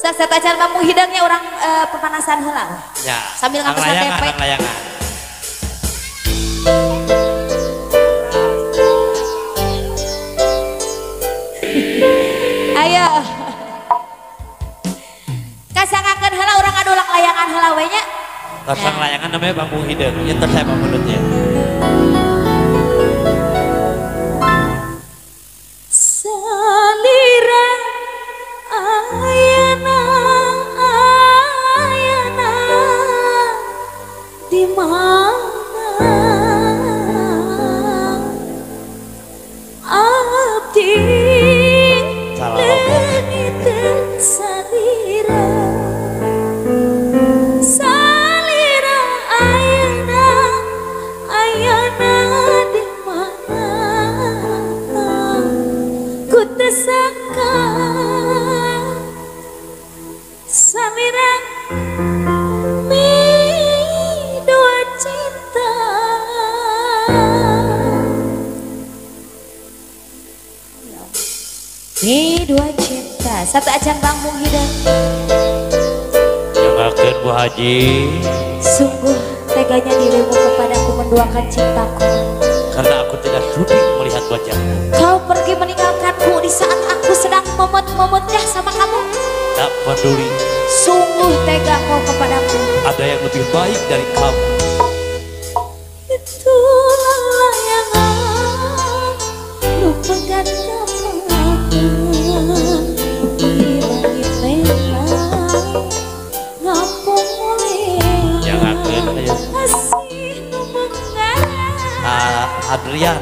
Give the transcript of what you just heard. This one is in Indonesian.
Saya acara Bang Muhidangnya orang pemanasan heula. Ya. Sambil ngapesan tempe. Layangan. Ayo. Kasangakeun heula urang adulang layangan heula we nya. Pasang layangan namanya Bang Muhidang. Ya saya Bang menurutnya. Salira ayana di mana abdi leungiteun salira ayana di mana ku teu sangka salira dua cinta dua cinta satu acan Bang Muhidang Yang akan Bu Haji. Sungguh teganya dirimu kepadaku menduakan cintaku. Karena aku tidak sudi melihat wajahmu. Kau pergi meninggalkanku di saat aku sedang memut-memutnya sama kamu. Tak peduli. Sungguh tega kau kepadaku. Ada yang lebih baik dari kamu. Itulah layangan lupakan kapan di langit memang ngampung mulai. Yang akan kasih mengalah Adrian.